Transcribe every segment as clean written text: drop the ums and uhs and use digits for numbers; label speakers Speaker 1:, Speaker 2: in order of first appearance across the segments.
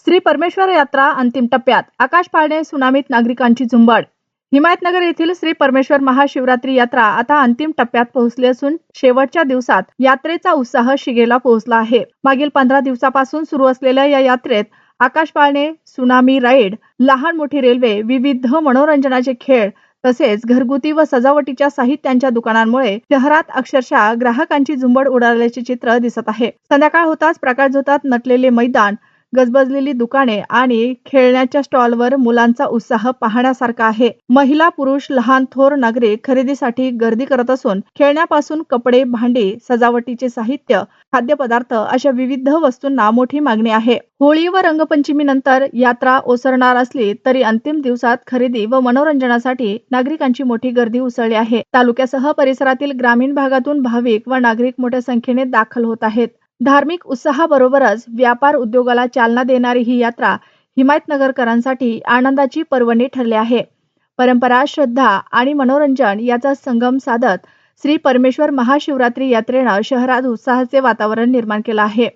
Speaker 1: श्री परमेश्वर यात्रा अंतिम टप्प्यात, आकाश पाळणे सुनामीत नागरिकांची झुंबड। हिमायतनगर येथील श्री परमेश्वर महाशिवरात्री यात्रा आता अंतिम टप्प्यात पोहोचली असून शेवटच्या दिवसात यात्रेचा उत्साह शिगेला पोहोचला आहे। मागील 15 दिवसापासून सुरू असलेल्या या यात्रेत आकाश पाळणे, सुनामी राईड, लहान मोठी रेल्वे, विविध मनोरंजनाचे खेळ तसेच घरगुती व सजावटीच्या साहित्यांच्या दुकानांमुळे शहरात अक्षरशः ग्राहकांची झुंबड उडाल्याचे चित्र दिसत आहे। संध्याकाळ होताच प्रकाशझोतात नटलेले मैदान, गजबजलेली दुकाने आणि खेळण्याच्या स्टॉलवर मुलांचा उत्साह पाहण्यासारखा आहे। महिला, पुरुष, लहान थोर नागरिक खरेदीसाठी गर्दी करत असून खेळण्यापासून कपडे, भांडी, सजावटीचे साहित्य, खाद्यपदार्थ अशा विविध वस्तूंना मोठी मागणी आहे। होळी व रंगपंचमीनंतर यात्रा ओसरणार असली तरी अंतिम दिवसात खरेदी व मनोरंजनासाठी नागरिकांची मोठी गर्दी उसळली आहे। तालुक्यासह परिसरातील ग्रामीण भागातून भाविक व नागरिक मोठ्या संख्येने दाखल होत आहेत। धार्मिक उत्साहाबरोबरच व्यापार उद्योगाला चालना देणारी ही यात्रा हिमायतनगरकरांसाठी आनंदाची पर्वणी ठरली आहे। परंपरा, श्रद्धा आणि मनोरंजन याचा संगम साधत श्री परमेश्वर महाशिवरात्री यात्रेनं शहरात उत्साहाचे वातावरण निर्माण केलं आहे।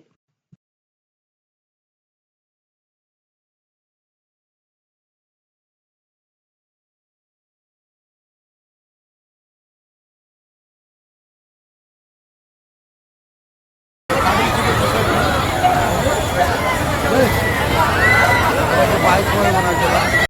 Speaker 2: बाईक